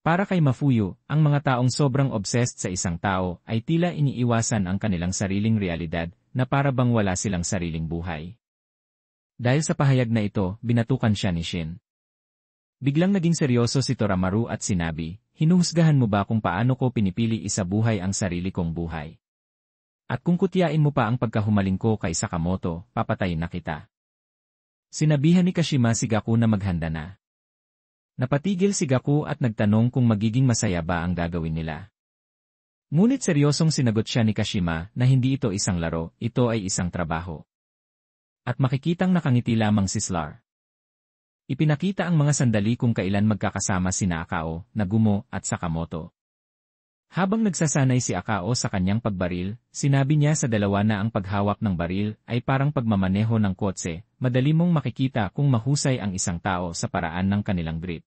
Para kay Mafuyu, ang mga taong sobrang obsessed sa isang tao ay tila iniiwasan ang kanilang sariling realidad na para bang wala silang sariling buhay. Dahil sa pahayag na ito, binatukan siya ni Shin. Biglang naging seryoso si Toramaru at sinabi, "Hinuhusgahan mo ba kung paano ko pinipili isabuhay ang sarili kong buhay? At kung kutyain mo pa ang pagkahumaling ko kay Sakamoto, papatayin na kita." Sinabihan ni Kashima si Gaku na maghanda na. Napatigil si Gaku at nagtanong kung magiging masaya ba ang gagawin nila. Ngunit seryosong sinagot siya ni Kashima na hindi ito isang laro, ito ay isang trabaho. At makikitang nakangiti lamang si Slar. Ipinakita ang mga sandali kung kailan magkakasama sina Akao, Nagumo at Sakamoto. Habang nagsasanay si Akao sa kanyang pagbaril, sinabi niya sa dalawa na ang paghawak ng baril ay parang pagmamaneho ng kotse, madali mong makikita kung mahusay ang isang tao sa paraan ng kanilang grip.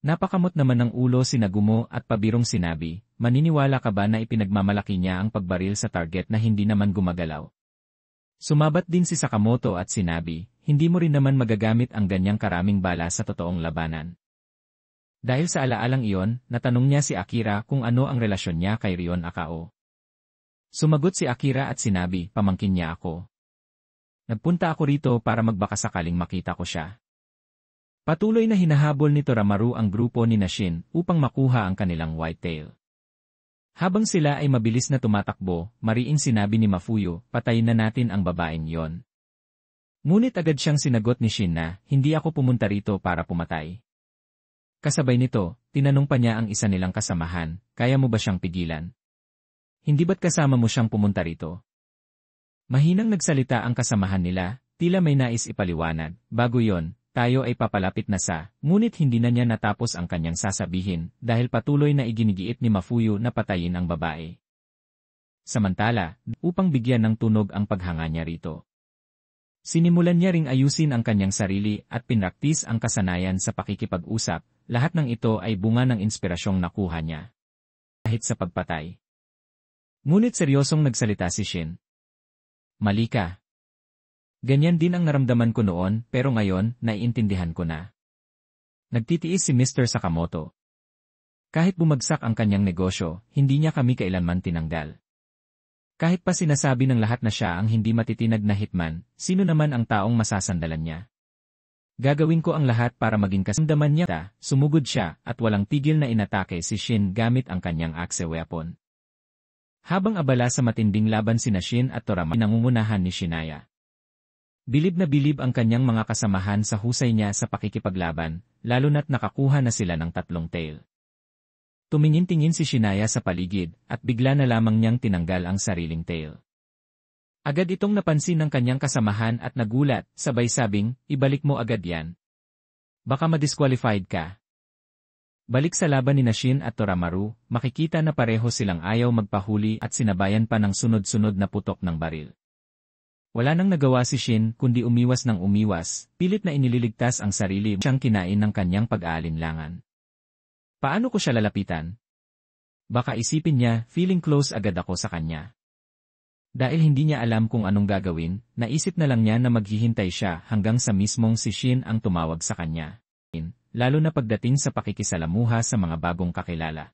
Napakamot naman ng ulo si Nagumo at pabirong sinabi, "Maniniwala ka ba na ipinagmamalaki niya ang pagbaril sa target na hindi naman gumagalaw?" Sumabat din si Sakamoto at sinabi, "Hindi mo rin naman magagamit ang ganyang karaming bala sa totoong labanan." Dahil sa alaalang iyon, natanong niya si Akira kung ano ang relasyon niya kay Rion Akao. Sumagot si Akira at sinabi, "Pamangkin niya ako. Nagpunta ako rito para magbakasakaling makita ko siya." Patuloy na hinahabol ni Toramaru ang grupo ni Shin upang makuha ang kanilang whitetail. Habang sila ay mabilis na tumatakbo, mariing sinabi ni Mafuyu, "Patayin na natin ang babaeng yon." Ngunit agad siyang sinagot ni Shin na, "Hindi ako pumunta rito para pumatay." Kasabay nito, tinanong pa niya ang isa nilang kasamahan, "Kaya mo ba siyang pigilan? Hindi ba't kasama mo siyang pumunta rito?" Mahinang nagsalita ang kasamahan nila, tila may nais ipaliwanag, "Bago yon, tayo ay papalapit na sa," ngunit hindi na niya natapos ang kanyang sasabihin dahil patuloy na iginigiit ni Mafuyu na patayin ang babae. Samantala, upang bigyan ng tunog ang paghanga niya rito, sinimulan niya ring ayusin ang kanyang sarili at pinraktis ang kasanayan sa pakikipag-usap, lahat ng ito ay bunga ng inspirasyong nakuha niya. Kahit sa pagpatay. Ngunit seryosong nagsalita si Shin. "Mali ka. Ganyan din ang naramdaman ko noon pero ngayon, naiintindihan ko na." Nagtitiis si Mr. Sakamoto. Kahit bumagsak ang kanyang negosyo, hindi niya kami kailanman tinanggal. Kahit pa sinasabi ng lahat na siya ang hindi matitinag na hitman, sino naman ang taong masasandalan niya? "Gagawin ko ang lahat para maging kasamdaman niya." Sumugod siya at walang tigil na inatake si Shin gamit ang kanyang axe weapon. Habang abala sa matinding laban sina Shin at Toramaru, nangungunahan ni Shinaya. Bilib na bilib ang kanyang mga kasamahan sa husay niya sa pakikipaglaban, lalo na't nakakuha na sila ng 3 tail. Tumingin-tingin si Shinaya sa paligid at bigla na lamang niyang tinanggal ang sariling tail. Agad itong napansin ng kanyang kasamahan at nagulat, sabay sabing, "Ibalik mo agad yan. Baka ma-disqualified ka." Balik sa laban ni Shin at Toramaru, makikita na pareho silang ayaw magpahuli at sinabayan pa ng sunod-sunod na putok ng baril. Wala nang nagawa si Shin kundi umiwas ng umiwas, pilit na inililigtas ang sarili siyang kinain ng kanyang pag-aalinlangan. Paano ko siya lalapitan? Baka isipin niya, feeling close agad ako sa kanya. Dahil hindi niya alam kung anong gagawin, naisip na lang niya na maghihintay siya hanggang sa mismong si Shin ang tumawag sa kanya. Lalo na pagdating sa pakikisalamuha sa mga bagong kakilala.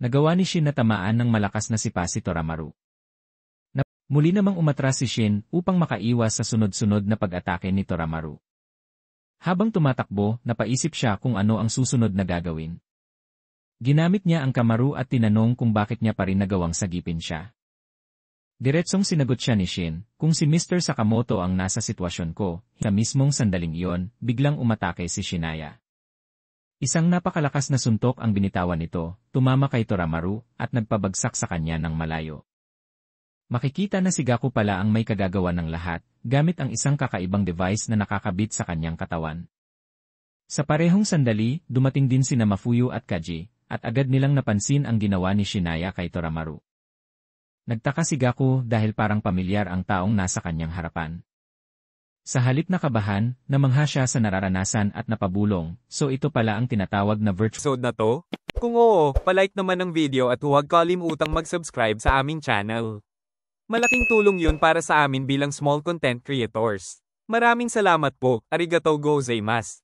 Nagawa ni Shin na tamaan ng malakas na sipa si Toramaru. Muli namang umatras si Shin upang makaiwas sa sunod-sunod na pag-atake ni Toramaru. Habang tumatakbo, napaisip siya kung ano ang susunod na gagawin. Ginamit niya ang kamaru at tinanong kung bakit niya pa rin nagawang sagipin siya. Diretsong sinagot siya ni Shin, "Kung si Mr. Sakamoto ang nasa sitwasyon ko," sa mismong sandaling iyon, biglang umatake si Shinaya. Isang napakalakas na suntok ang binitawan nito, tumama kay Toramaru, at nagpabagsak sa kanya ng malayo. Makikita na si Gaku pala ang may kagagawa ng lahat, gamit ang isang kakaibang device na nakakabit sa kanyang katawan. Sa parehong sandali, dumating din sina Mafuyu at Kaji, at agad nilang napansin ang ginawa ni Shinaya kay Toramaru. Nagtaka si Gaku dahil parang pamilyar ang taong nasa kanyang harapan. Sa halip na kabahan, namangha siya sa nararanasan at napabulong, so ito pala ang tinatawag na virtual episode na to? Kung oo, palike naman ang video at huwag kalimutang mag-subscribe sa aming channel. Malaking tulong yun para sa amin bilang small content creators. Maraming salamat po, arigatou gozaimasu.